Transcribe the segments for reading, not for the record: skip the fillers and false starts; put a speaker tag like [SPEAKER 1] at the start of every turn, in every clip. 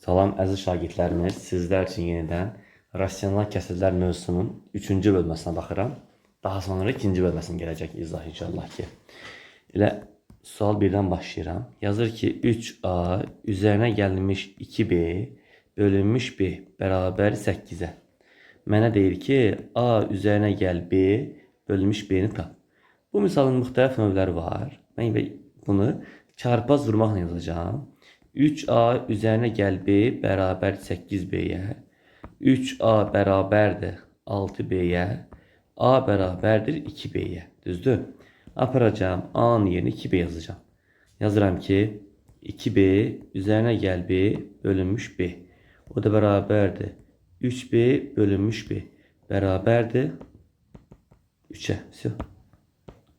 [SPEAKER 1] Salam əziz şagirdlərimiz, sizlər üçün yenidən rasional kəsirlər mövzusunun 3-cü bölməsinə baxıram. Daha sonra 2-ci bölməsinə gələcək izah inşallah ki. Elə sual 1-dən başlayıram. Yazır ki, 3a üzərinə gəlmiş 2b bölünmüş b bərabər 8-ə. Mənə deyir ki, a üzərinə gəl b bölünmüş b-ni tap. Bu misalın müxtəlif növləri var. Mən bunu çarpaz vurmaqla yazacağım. 3a üzerine gel b beraber 8b'ye. 3a beraberdir 6b'ye. A beraberdir 2b'ye. Düzdür? Aparacağım. A'nın yerine 2b yazacağım. Yazıram ki 2b üzerine gel b bölünmüş b. O da beraberdir 3b bölünmüş b. Beraberdir 3'e.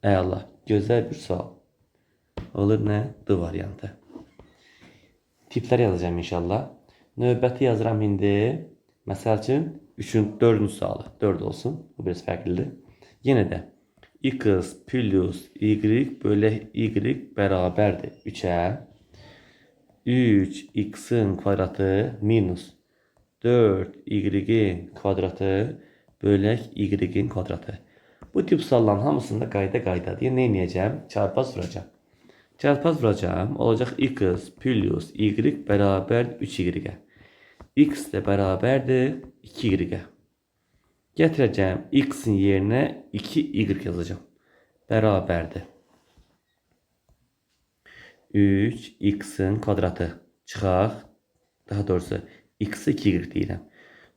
[SPEAKER 1] Ey Allah. Güzel bir sual. Olur ne? D variantı. Tipler yazacağım inşallah. Növbəti yazıram indi. Məsəl üçün 3-ün 4-cü sualı. 4 olsun. Bu biraz fərqlidir. Yenə də x plus y bölü y bərabərdir 3'ə. 3x'in kvadratı minus 4y'in kvadratı bölək y'in kvadratı. Bu tip sualların hamısında qayda-qaydadır. Nə edəcəm? Çarpaz vuracağım. Çarpaz vuracağım. Olacak x plus y beraber 3y. X de beraberdir 2y. Getireceğim x'in yerine 2y yazacağım. Beraberdir 3x'in kvadratı. Çıxaq. Daha doğrusu x'i 2y deyirəm.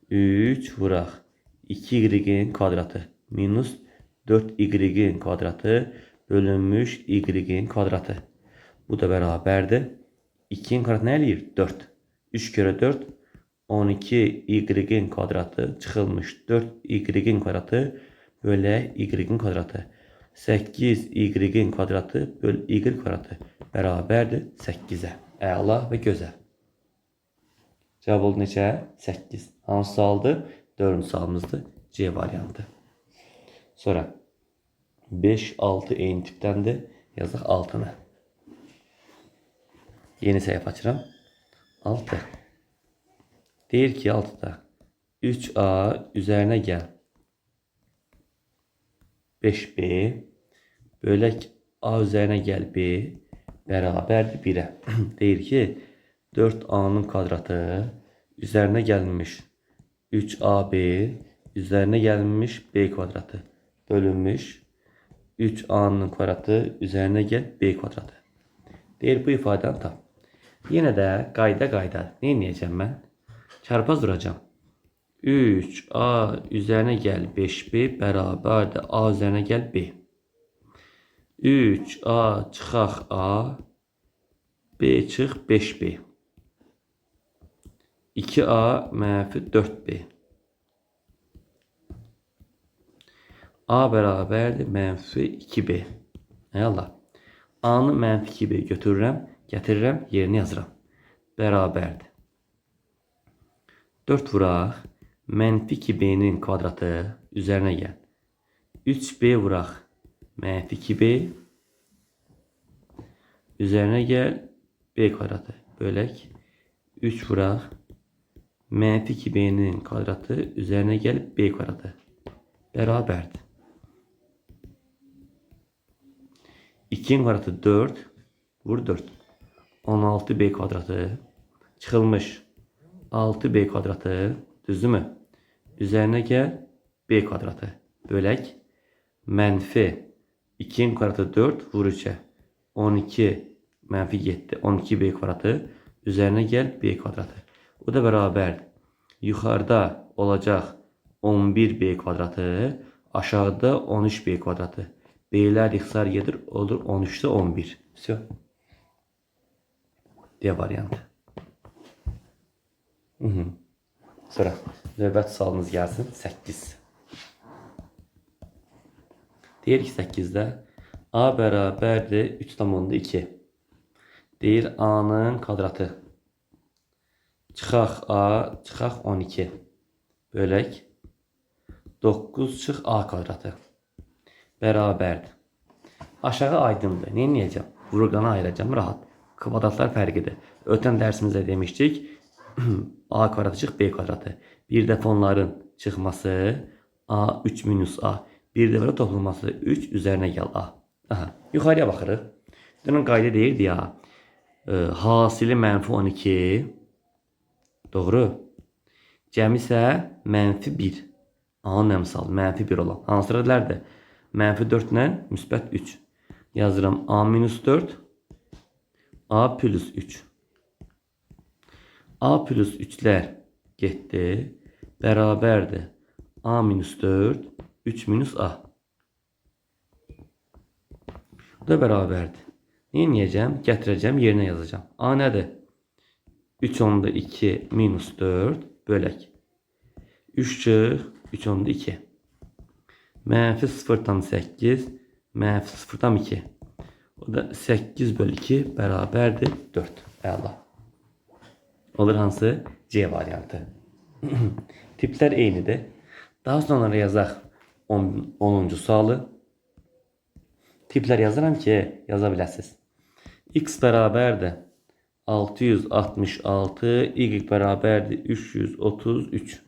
[SPEAKER 1] 3 vuraq 2y'in kvadratı minus 4y'in kvadratı bölünmüş y'in kvadratı. Bu da beraberdir. 2'nin kvadratı ne eləyir? 4. 3 kere 4 12 y'in kvadratı çıxılmış 4 y'in kvadratı bölə y'in kvadratı. 8 y'in kvadratı böl y kvadratı beraberdir 8'ə. Əla və gözəl. Cavab oldu neçə? 8. Hansı sualdır? 4-cü sualımızdır. C variantı. Sonra 5, 6 eyni tipdəndir. Yazaq 6'nı. Yeni səhifə açıram. 6. Deyir ki 6'da 3a üzerine gel 5b bölək a üzerine gel b beraberdir 1'ə. Deyir ki 4a'nın kvadratı üzerine gelmiş 3ab üzerine gelmiş b kvadratı bölünmüş 3a'nın kvadratı üzerine gel b kvadratı. Deyir bu ifadəni tap. Yenə də qayda. Ne edəcəm mən? Çarpaz vuracağım. 3a üzerine gel 5b beraberdir a üzerine gel b. 3a çıxaq a b çıx 5b. 2a mənfi 4b. A beraberdir mənfi 2b. Allah. A'nı mənfi 2b götürürəm, gətirirəm, yerini yazıram. Beraberdir. 4 vuraq, mənfi 2b'nin kvadratı üzerine gel. 3b vuraq, mənfi 2b üzerine gel b kvadratı bölək 3 vuraq, mənfi 2b'nin kvadratı üzerine gel b kvadratı beraberdir. 2'nin kvadratı 4 vur 4. 16b kvadratı çıxılmış 6b kvadratı düzdür mü? Üzerine gel b kvadratı bölək mənfi 2'nin kvadratı 4 vur 3'e 12 mənfi 7 12b kvadratı üzerine gel b kvadratı. O da beraber yukarıda olacak 11b kvadratı aşağıda 13b kvadratı. B'ler ixtisar gedir olur 13'te 11. Все. D variantı. Sonra növbəti sualımız gəlsin 8. Deyir ki 8'də a bərabərdir 3,2. Deyir a'nın kvadratı. Çıxaq a çıxaq 12. Bölək 9 çıx a kvadratı. Beraberdir. Aşağı aydındır. Ne edəcəm? Vurğanı ayıracağım rahat. Kvadratlar fərqidir. Ötən dərsimizdə demişdik. A kvadratı çıx B kvadratı. Bir dəfə onların çıxması A 3 minus A. Bir dəfə də toplanması 3 üzərinə gəl A. Aha, yuxarıya baxırıq. Bunun qayda deyirdi ya. Hasili -12. Doğru. Cəmi isə -1. A-nın əmsal -1 olan. Hansı rədlərdir? -4 ilə -3. Yazıram A-4. A plus 3. A plus 3'lər getdi. Bərabərdir. A minus 4. 3 minus A. Bu da bərabərdir. Neyəcəm? Gətirəcəm, yerinə yazacağım. A nədir? 3 onda 2 minus 4 bölək. 3 çıx, 3 onda 2. Mənfi 0'dan 8, mənfi 0'dan 2. O da 8 bölü 2 bərabərdir 4. Əla. Olur hansı? C variantı. Tiplər eynidir. Daha sonra yazaq 10-cu sualı. Tiplər yazıram ki, yaza biləsiniz. X bərabərdir 666, Y bərabərdir 333.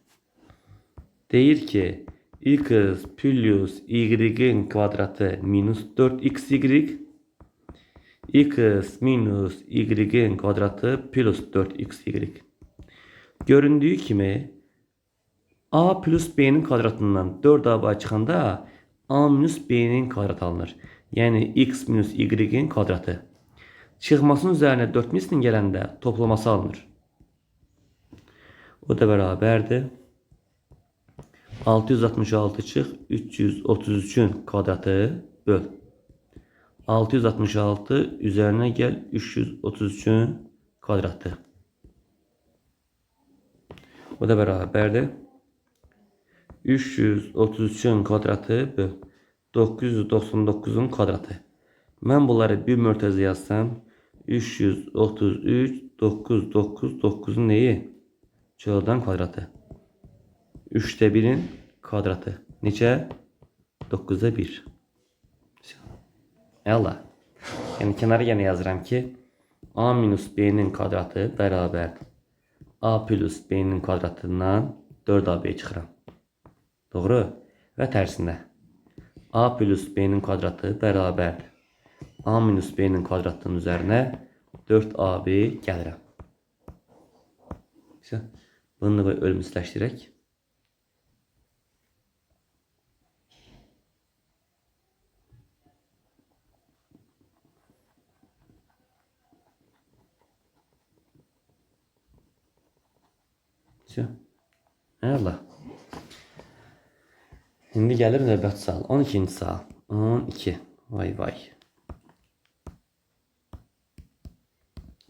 [SPEAKER 1] Deyir ki, X plus Y'in kvadratı minus 4XY, X minus Y'in kvadratı plus 4XY. Göründüyü kimi, A plus B'nin kvadratından 4A çıxanda A minus B'nin kvadratı alınır. Yəni X minus Y'in kvadratı. Çıxmasının üzərinə 4 mislin gələndə toplaması alınır. O da bərabərdir. 666 çıx 333'ün kvadratı böl. 666 üzərinə gəl 333'ün kvadratı. O da bərabərdir. 333'ün kvadratı böl. 999'un kvadratı. Mən bunları bir mörtəzə yazsam 333 999'un neyi? Çoğuldan kvadratı. 3'te 1'in kvadratı. Neçə? 9'da 1. Əla. Yəni kənara yenə yazıram ki A minus B'nin kvadratı bərabər A plus B'nin kvadratından 4AB çıxıram. Doğru. Və tərsinə. A plus B'nin kvadratı bərabər A minus B'nin kvadratının üzərinə 4AB gəlirəm. Bunu da ölümsüzləşdirək. Əla. İndi gəlir növbəti sual. 12-ci sual. 12. Vay vay.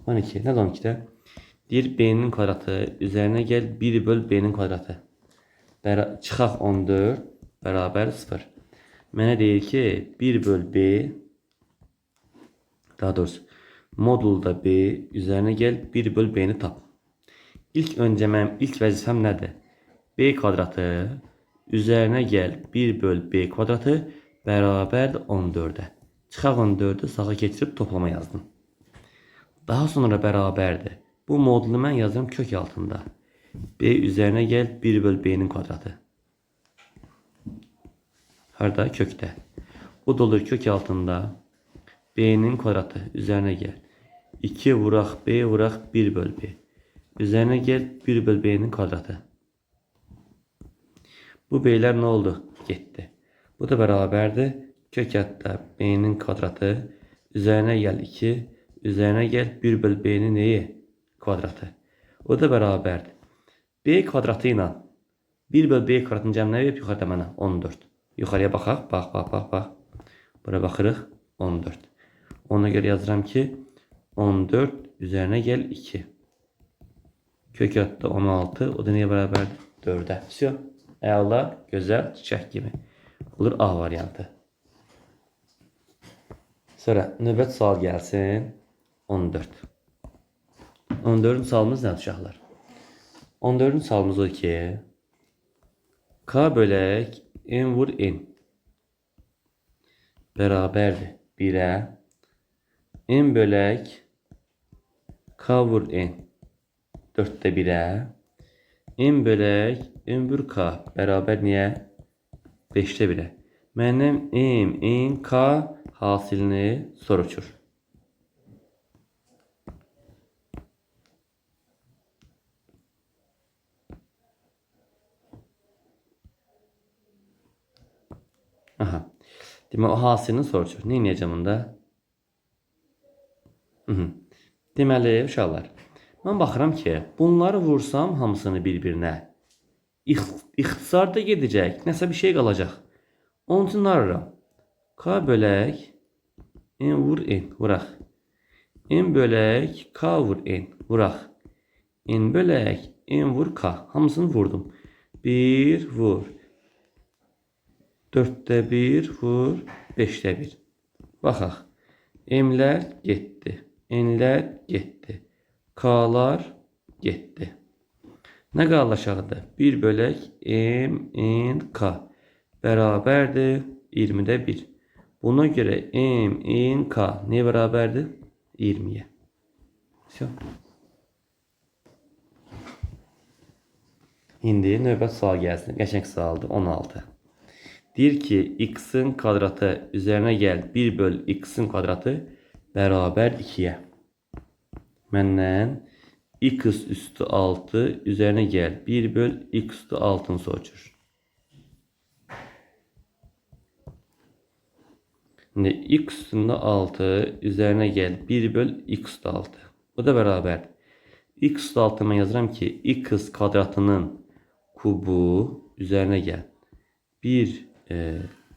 [SPEAKER 1] 12. Nədir 12-də? Deyir B'nin kvadratı üzərinə gəl 1 böl B'nin kvadratı. Çıxaq 14 bərabər 0. Mənə deyir ki 1 böl B, daha doğrusu modulda B üzərinə gəl 1 böl B'ni tap. Öncə mənim ilk vəzifəm nədir? B kvadratı üzərinə gəl 1 böl B kvadratı bərabərdir 14'ə. Çıxaq 14'ü sağa keçirib toplama yazdım. Daha sonra bərabərdir. Bu modulu mən yazıram kök altında. B üzərinə gəl 1 böl B'nin kvadratı. Harada? Kökdə. O da olur kök altında B'nin kvadratı üzərinə gəl. 2 vuraq B vuraq 1 böl B. Üzərinə gəl 1 böl B'nin kvadratı. Bu B'lər nə oldu? Getdi. Bu da bərabərdir. Kök hətta B'nin kvadratı üzərinə gəl 2. Üzərinə gəl 1 böl B'nin neyi? Kvadratı. O da bərabərdir. B kvadratı ilə 1 böl B kvadratının cəmini verib yuxarıda mənə 14. Yuxarıya baxaq. Bax. Bura baxırıq 14. Ona görə yazıram ki 14 üzərinə gəl 2. Kök hətta 16. O da nəyə bərabərdir? 4'ə. Всё. Əla, gözəl, çiçək kimi. Olur A variantı. Sonra növbət sual gəlsin. 14. 14-cü sualımız nədir uşaqlar? 14-cü sualımız o ki K bölək N vur N bərabərdir 1'ə N bölək K vur N 4'te 1'e. N bölək N bölü K bərabər niyə? 5'te 1'e. Məndən M, N, K hasilini soruşur. Aha. Demək o hasilini soruşur. Nə edəcəm bunda? Deməli, uşaqlar, mən baxıram ki, bunları vursam hamısını bir-birinə ixtisar da gedəcək, nəsə bir şey qalacaq. Onun üçün arıram. K bölək N vur N vuraq. N bölək K vur N vuraq. N bölək N vur K. Hamısını vurdum. 1 vur. 4'te 1 vur. 5'te 1. Baxaq. M'lər getdi. N'lər getdi. K'lar getdi. Nə qaldı aşağıda? 1 bölək M, N, K bərabərdir 20'də 1. Buna görə M, N, K nəyə bərabərdir? 20'ye. İndi növbət sual gəlsin. Qəşəng sualdır. 16. Deyir ki, x'in kvadratı üzərinə gəl 1 böl x'in kvadratı bərabər 2'ye. Məndən x üstü 6 üzərinə gəl 1 böl x üstü 6'ını soruşur. Şimdi x üstünde 6 üzerine gel 1 böl x üstü 6. Bu da beraber. X üstü 6 ben yazıram ki x kvadratının kubu üzerine gel. 1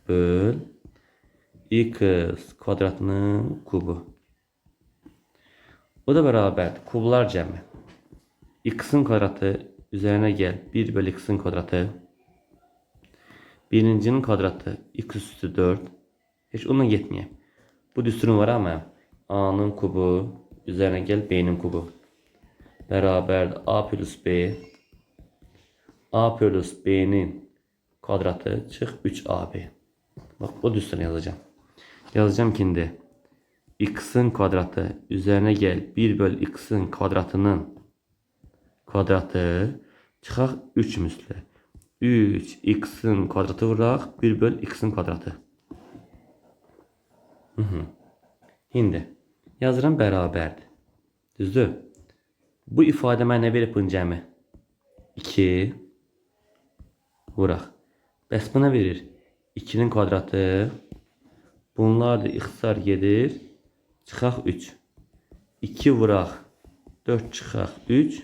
[SPEAKER 1] böl x kvadratının kubu. Bu da beraber. Kublar cemi. X'in kvadratı üzerine gel. 1 böl x'in kvadratı. Birincinin kvadratı x üstü 4. Hiç onunla yetmiyor. Bu düsturun var ama A'nın kubu üzerine gel B'nin kubu. Beraber A plus B. A plus B'nin kvadratı çık 3AB. Bak bu düsturunu yazacağım. Yazacağım ki indi. X'in kvadratı üzerine gel 1 böl x'in kvadratının kvadratı çıxaq 3 müslü. 3 x'in kvadratı vuraq 1 böl x'in kvadratı. Şimdi yazıram bərabərdir. Düzdür? Bu ifadə mənə verib bunun cəmi 2 vuraq. Bəs buna verir 2'nin kvadratı. Bunlar da ixtisar gedir. Çıxaq 3. 2 vuraq 4 çıxaq 3.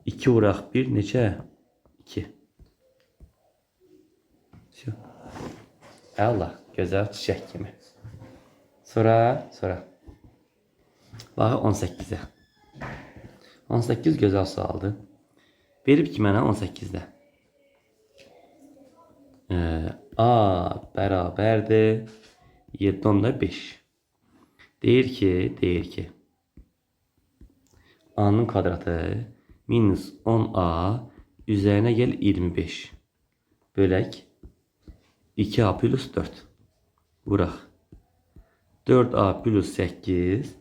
[SPEAKER 1] 2 vuraq 1 neçə? 2. Allah gözəl çiçək kimi. Sonra. Bax 18'e. 18 gözəl sualdır. Verib ki mənə 18'də. A bərabərdir 7/5. Deyir ki A'nın kvadratı minus 10A üzerine gel 25. Bölək 2A plus 4. Vuraq. 4A plus 8.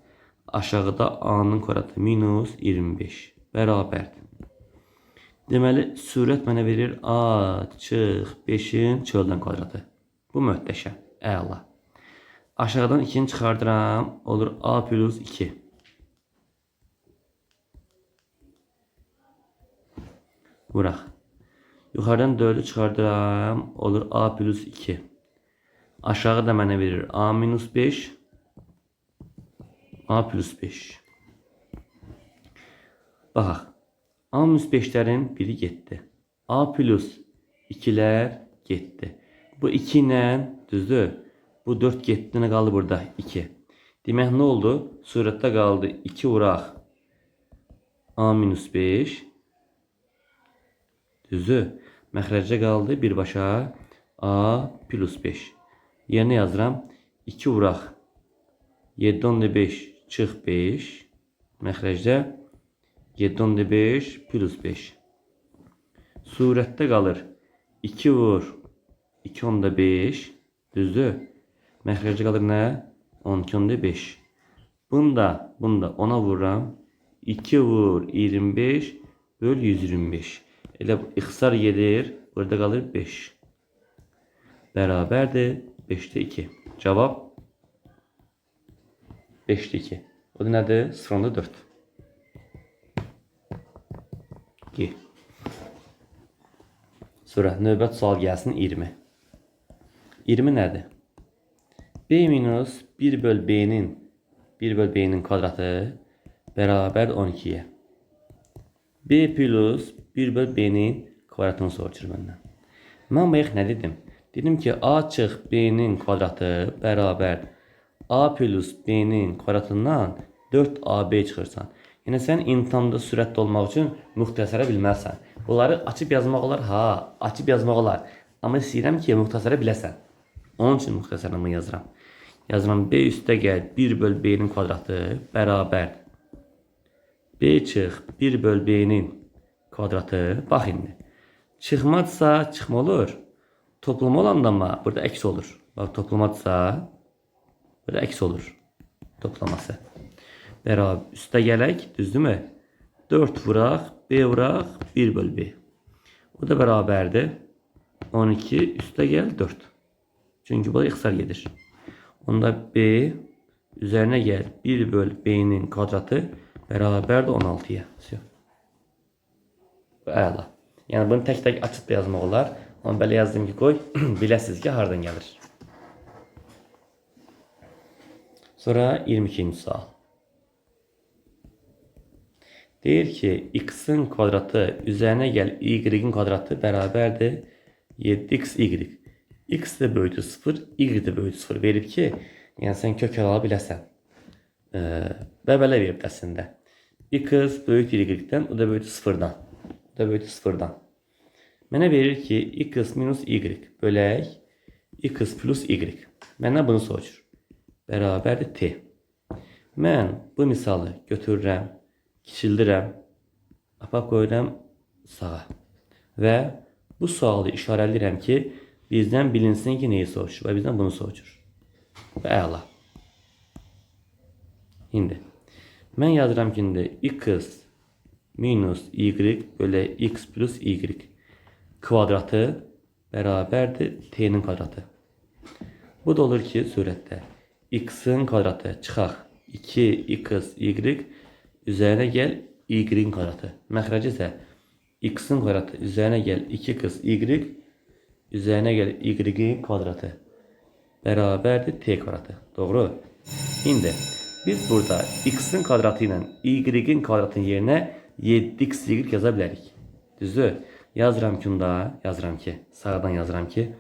[SPEAKER 1] Aşağıda A'nın kvadratı minus 25. Bərabərdir. Deməli, surət mənə verir A çıx 5'in çöldən kvadratı. Bu möhtəşəm. Əla. Aşağıdan 2'ni çıxardıram. Olur A plus 2. Vuraq. Yuxarıdan 4'ü çıxardıram. Olur A plus 2. Aşağı da mənə verir A minus 5. A plus 5. Baxaq. A minus 5'lerin biri getdi. A plus 2'ler getdi. Bu 2 ilə düzdür. Bu 4 getdi. Nə qaldı burada? 2. Demək nə oldu? Surətdə qaldı 2 vuraq. A minus 5. Düzdür. Məxrəcdə qaldı birbaşa A plus 5. Yerinə yazıram. 2 vuraq. 7/5 çıx 5. Məxrəcdə 7/5 plus 5. Surətdə qalır. 2 vur. 2/5. Düzdür. Məxrəcdə qalır nə? 12/5. Bunda ona vururam. 2 vur 25 böl 125. Elə ixtisar gedir. Burada qalır 5. Bərabərdir 5'te 2. Cavab 5'te 2. O da nədir? 0.4. G. Sonra növbət sual gəlsin 20. 20 nədir? B minus 1 böl B'nin kvadratı bərabər 12'ye. B plus 1 böl B'nin kvadratını soruşur məndən. Mən bayaq nə dedim? Dedim ki A çıx B'nin kvadratı bərabər A plus B'nin kvadratından 4AB çıxırsan. Yəni sən imtahanda sürətli olmaq üçün müxtəsərə bilməlisən. Bunları açıb yazmaq olar, açıb yazmaq olar. Amma istəyirəm ki, müxtəsərə biləsən. Onun üçün müxtəsərlə yazıram. Yazıram B üstə gəl 1 böl B'nin kvadratı bərabər B çıx 1 böl B'nin kvadratı. Bax indi. Çıxmadsa çıxma olur. Toplama olanda amma burada əks olur. Bax toplamadsa burada əks olur. Toplaması. Bərabər üstə gələk, düzdürmü? 4 vuraq, B vuraq, 1 böl B. O da bərabərdir. 12 üstə gəl 4. Çünki bu da ixtisar gedir. Onda B üzərinə gəl 1 böl B'nin kvadratı bərabərdir 16'ya. Əla. Yəni bunu tək-tək açıb da yazmaq olar. Amma belə yazdım ki, qoy, biləsiniz ki, hardan gəlir. Sonra 22-ci sual. Deyir ki, x'in kvadratı üzərinə gəl y'in kvadratı bərabərdir 7xy. X də böyüdür 0, y də böyüdür 0 verib ki, yəni sən kök ala biləsən. Və belə verib əslində. X böyüdür y-dən, o da böyüdür 0-dan. O da böyüdür 0-dan. Mənə verir ki, x minus y bölək x plus y. Məndən bunu soruşur. Bərabərdir t. Mən bu misalı götürürəm, kiçildirəm, apaq qoyuram sağa. Və bu sualı işarələyirəm ki, bizdən bilinsin ki, neyi soruşur və bizdən bunu soruşur. Və əla. İndi mən yazıram ki, indi x minus y bölək x plus y kvadratı bərabərdir t'nin kvadratı. Bu da olur ki, surətdə x'in kvadratı çıxaq 2xy üzərinə gəl y'in kvadratı. Məxrəci isə x'in kvadratı üzərinə gəl 2xy üzərinə gəl y'in kvadratı bərabərdir t kvadratı. Doğru? İndi biz burada x'in kvadratı ilə y'in kvadratının yerinə 7xy yaza bilərik. Düzdür? Yazıram ki, sağdan yazıram ki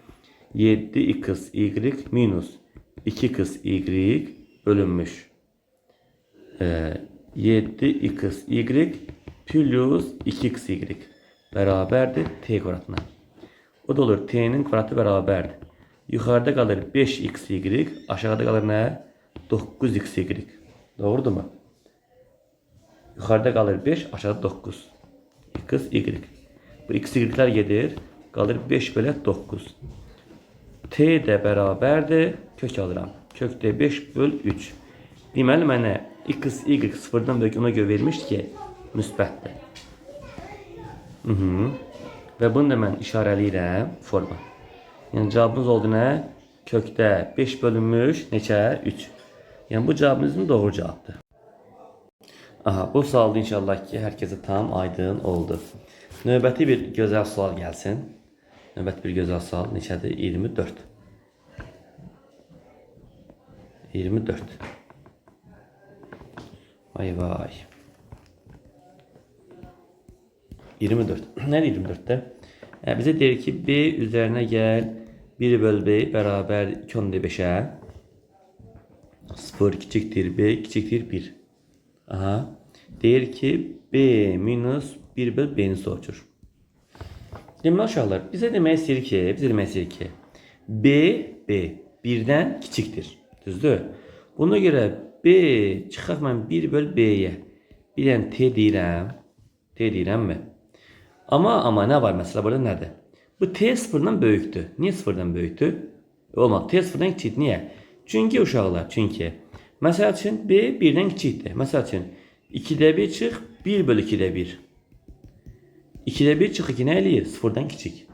[SPEAKER 1] 7xy minus 2xy bölünmüş 7xy plus 2xy bərabərdir t kvadratına. O da olur t'nin kvadratı bərabərdir. Yuxarıda qalır 5xy, aşağıda qalır nə? 9xy. Doğrudur mu? Yuxarıda qalır 5, aşağıda 9. xy. Bu xy-lər gedir, qalır 5 bölə 9. T də bərabərdir, kök alıram. Kökdə 5 böl 3. Deməli, mənə xy sıfırdan böyük ona görə vermişdi ki, müsbətdir. Və bunu da mən işarələyirəm forma. Yəni, cavabımız oldu nə? Kökdə 5 bölünmüş, neçə? 3. Yəni, bu cavabımızın doğru cavabdır. Aha, bu sualda inşallah ki, hər kəsə tam aydın oldu. Növbəti bir gözəl sual gəlsin. Növbəti bir gözəl sual neçədir? 24. 24. Vay vay. 24. Nədir 24-də? Bizə deyir ki, B üzərinə gəl 1 böl B bərabər 2/5-ə 0 kiçikdir B kiçikdir 1. Aha. Deyir ki, B minus 1 böl B'ni soruşur. Deməli uşaqlar, bizə demək istəyir ki, B 1-dən kiçikdir. Düzdür? Buna görə B çıxaq mən 1 böl B'yə. Bir dənə T deyirəm. T deyirəmmi? Amma nə var məsələ burada nədir? Bu T sıfırdan böyükdür. Niyə sıfırdan böyükdür? Olmaz. T sıfırdan kiçikdir. Niyə? Çünki uşaqlar, məsəl üçün B 1-dən kiçikdir. Məsəl üçün 2'de 1 çıx 1 bölü 2'de 1. 2'de 1 çıx 2 nə eləyir? 0-dan kiçik.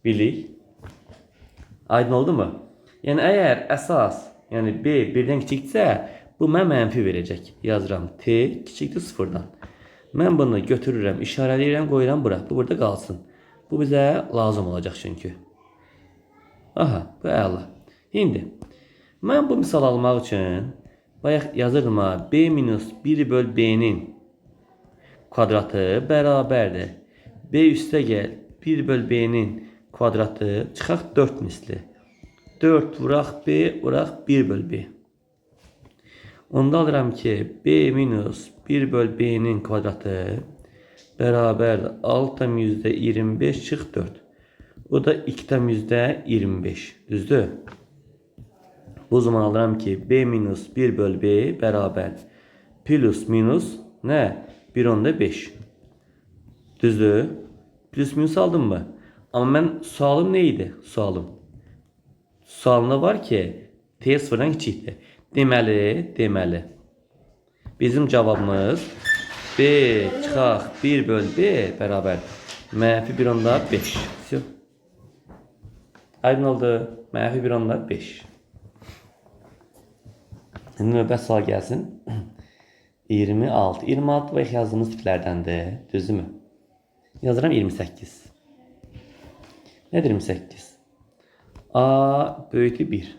[SPEAKER 1] Birlik. Aydın oldu mu? Yəni əgər əsas, yəni B 1-dən kiçiksə, bu mənə mənfi verəcək. Yazıram T kiçikdir 0-dan. Mən bunu götürürəm, işarələyirəm, qoyuram bura. Bu burada qalsın. Bu bizə lazım olacaq çünki. Aha, bu əla. İndi mən bu misal almaq üçün bayaq yazırdım ha, B minus 1 böl B'nin kvadratı bərabərdir. B üstə gəl 1 böl B'nin kvadratı çıxaq 4 misli. 4 vuraq B, vuraq 1 böl B. Onda alıram ki B minus 1 böl B'nin kvadratı bərabərdir 6/25 çıx 4. O da 2/25. Düzdür? Bu zaman alıram ki B minus 1 böl B bərabər plus minus nə? 1/5. Düzdür? Plus minus aldım mı? Ama mən sualım neydi? Sualımda var ki T 0-dan kiçikdir. Deməli. Bizim cavabımız B çıxaq 1 böl B bərabər -1/5. Aydın oldu. -1/5. İndi növbət sual gəlsin. 26. 26 bayaq yazdığımız tiplərdəndir. Düzdürmü? Yazıram 28. Nədir 28? A böyütü 1.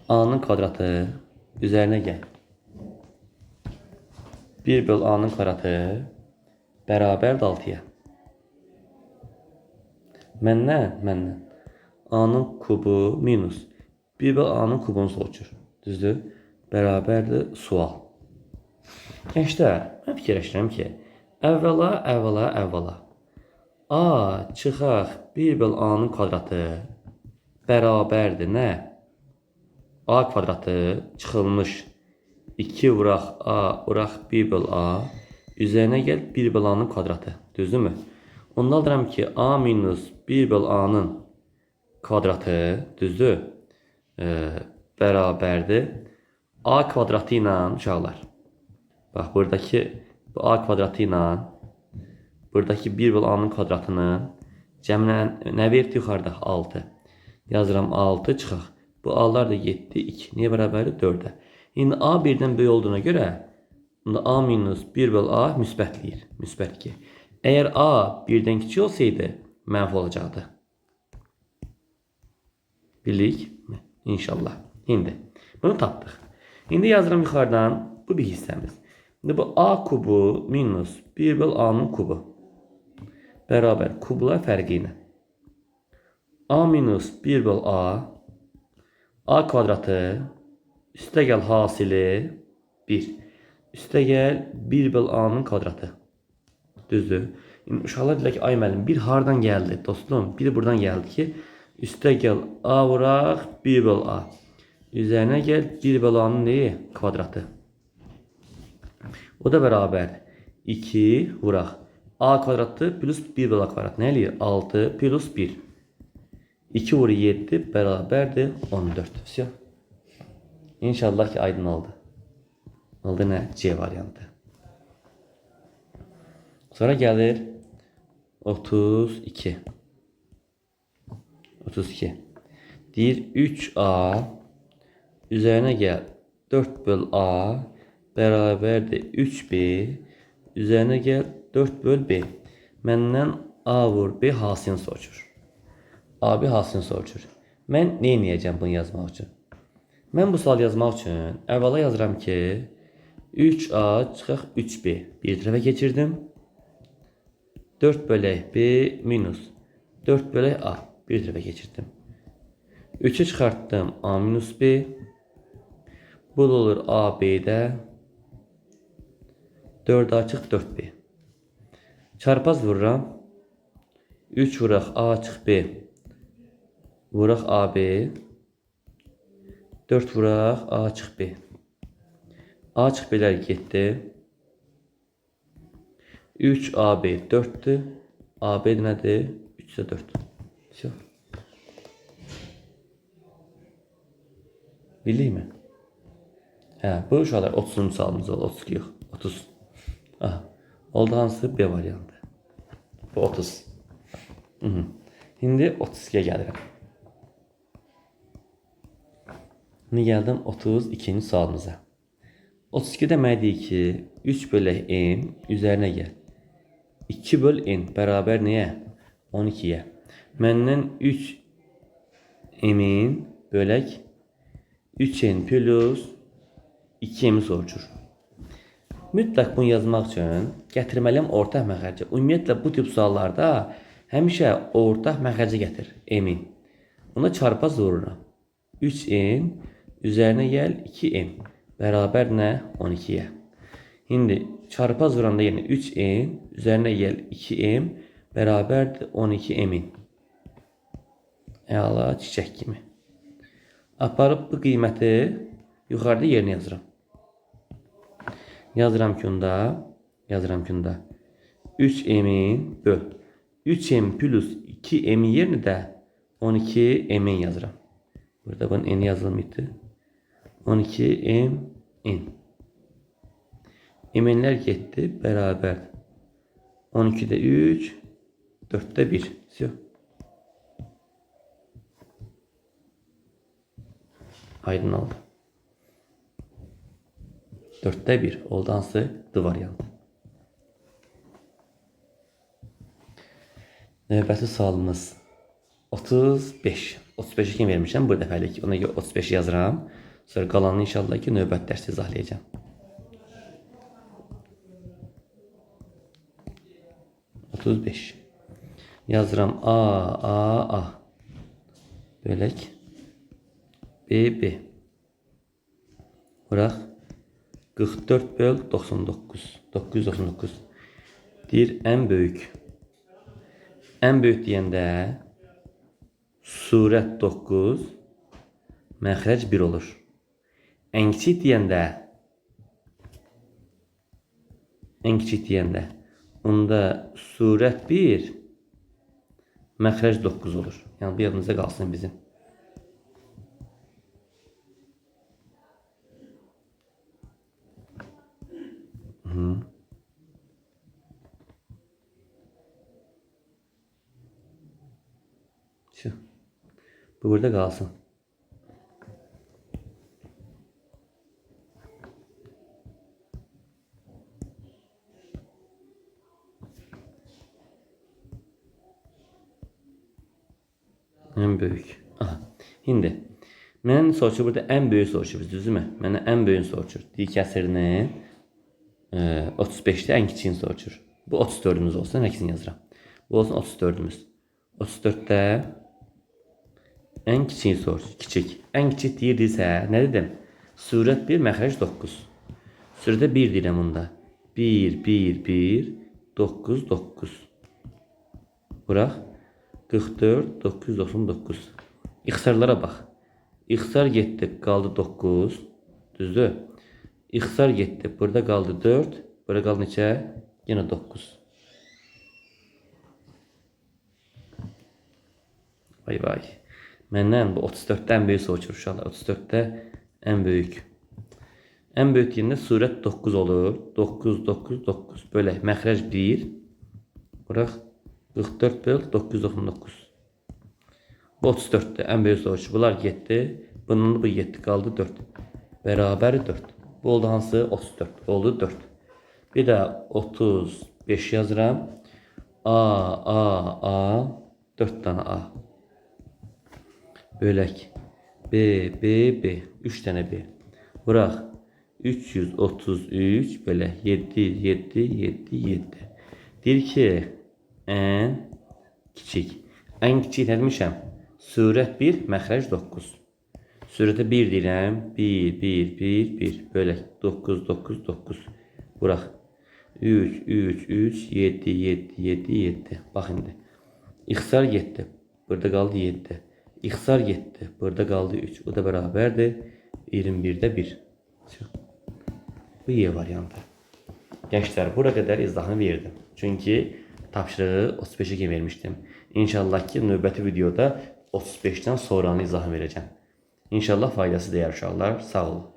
[SPEAKER 1] A'nın kvadratı üzərinə gəl. 1 böl A'nın kvadratı bərabər 6-ya. Məndən A'nın kubu minus 1 böl A'nın kubunu soruşur. Düzdür? Bərabərdir sual. Gençlər, mən fikirləşirəm ki, əvvəla A çıxaq 1 böl A'nın kvadratı bərabərdir nə? A kvadratı çıxılmış 2 vuraq A, vuraq 1 böl A, üzərinə gəl 1 böl A'nın kvadratı. Düzdürmü? Onda alıram ki A minus 1 böl A'nın kvadratı, düzdür? Bərabərdir A kvadratı ilə uşaqlar. Bax, buradakı bu A kvadratı ilə buradakı 1 böl A'nın kvadratının cəmlən nə verdi yuxarıda? 6. Yazıram 6 çıxaq. Bu A'lar da 7, 2. Niyə bərabərdir? 4-ə. İndi A 1-dən böyük olduğuna görə A minus 1 böl A müsbətləyir. Müsbət 2. Əgər A 1-dən kiçik olsaydı mənfi olacaqdı. Bildik mi? İnşallah. İndi bunu tapdıq. İndi yazıram yuxarıdan bu bir hissəmiz. İndi bu A kubu minus 1 böl A'nın kubu bərabər kublar fərqi ilə. A minus 1 böl A kvadratı üstə gəl hasili 1. Üstə gəl 1 böl A'nın kvadratı. Düzdür? İndi uşaqlar deyirlər ki, ay müəllim, 1 hardan gəldi dostum? 1 buradan gəldi ki, üstə gəl A vuraq 1 böl A. Üzərinə gəl 1 böl A'nın neyi? Kvadratı. O da bərabər 2 vuraq A kvadratı plus 1 böl A kvadratı. Nə eləyir? 6 plus 1. 2 vur 7 bərabərdir 14. Всё. İnşallah ki aydın oldu. Oldu nə? C variantı. Sonra gəlir 32. 32. Deyir 3A üzərinə gəl 4 böl A bərabərdir 3B üzərinə gəl 4 böl B. Məndən A vur B hasilini soruşur. AB hasilini soruşur. Mən nə edəcəm bunu yazmaq üçün? Mən bu sual yazmaq üçün əvvəla yazıram ki 3A çıxaq 3B. Bir tərəfə keçirdim. 4 bölək B minus 4 bölək A. Bir tərəfə keçirdim. 3'ü çıxartdım A minus B. Bu da olur AB'də 4 A çıx 4B. Çarpaz vururam. 3 vuraq A çıx B. Vuraq AB. 4 vuraq A çıx B. A çıx B'lər getdi. 3 AB 4'dür. AB nədir? 3 isə 4. Всё. Bildik mi? Hə, bu uşaqlar 30-cu sualımız oldu. 32 yox. 30. Aha. Oldu hansı B variantı? Bu 30. İndi 32'ye gəlirəm. İndi gəldim 32-ci sualımıza. 32 deməkdir ki, 3 bölək n üzərinə gəl. 2 böl n bərabər nəyə? 12-yə. Məndən 3 n bölək 3n plus 2m soruşur. Mütləq bunu yazmaq üçün gətirməliyəm ortaq məxərci. Ümumiyyətlə bu tip suallarda həmişə ortaq məxərci gətir m-in. Buna çarpaz vururam. 3n üzərinə gəl 2n bərabər nə? 12-yə. İndi çarpaz vuranda yenə 3n üzərinə gəl 2m bərabərdir 12m-in. Əla çiçək kimi. Aparıb bu qiyməti yuxarıda yerinə yazıram. Yazıram ki onda 3m'in böl 3m plus 2m yerinə də 12m'in yazıram. Burada bunun n yazılmışdı. 12m. M'lər getdi bərabər 12'də 3 4'də 1. Aydın oldu. 4'də 1 oldu hansı? D variantı. Növbəti sualımız 35. 35'i kim vermişəm? Bu dəfəlik. Ona görə 35 yazıram. Sonra qalanını inşallah ki növbət dərsdə izahlayacağım. Yazıram A. Bölək B. Bıraq 44 böl 99. 999. Deyir ən böyük. Ən böyük deyəndə surət 9, məxrəc 1 olur. Ən kiçik deyəndə onda surət 1, məxrəc 9 olur. Yəni bu yadımızda qalsın bizim. Bu burada qalsın. Ən böyük. Aha. İndi məndən soruşur burada ən böyük soruşur, düzdürmü? Məndən ən böyüyünü soruşur. D kəsirinin 35'də ən kiçiyini soruşur. Bu 34'ümüz olsun, əkisini yazıram. Bu olsun 34'ümüz. 34'də ən kiçiyini soruşur. Kiçik. Ən kiçik deyirdirsə, nə dedim? Surət 1, məxrəc 9. Surətə 1 deyirəm bunda. 1, 9, 9. Bıraq. 44, 999. İxtisarlara bax. İxtisar getdi, qaldı 9. Düzdür? İxtisar getdi, burada qaldı 4. Burada qaldı neçə? Yenə 9. Vay. Məndən bu 34'dən böyük soruşur uşaqlar. 34'də ən böyük. Ən böyük deyəndə surət 9 olur. 9. Bölək məxrəc 1. Bıraq. 44 böl 999. Bu 34'də ən böyük soruşur. Bunlar getdi. Bunun bu getdi. Qaldı 4. Bərabər 4. Bu oldu hansı? 34. Oldu 4. Bir də 35 yazıram. A. 4 tane A. Bölək. B. 3 tane B. Bıraq. 333 bölək 7. Deyir ki, ən kiçik. Ən kiçik nə demişəm? Surət 1, məxrəc 9. Surətə 1 deyirəm. 1. Bölək 9. Bıraq. 3. 7. Bax indi. İxtisar getdi. Burada qaldı 7. İxtisar getdi. Burada qaldı 3. O da bərabərdir 21'də 1. Bu Y variantı. Gençler bura kadar izahını verdim. Çünkü tapşırığı 35'e kim vermiştim. İnşallah ki növbəti videoda 35'ten sonranı izahını vereceğim. İnşallah faydası değer uşaqlar. Sağ olun.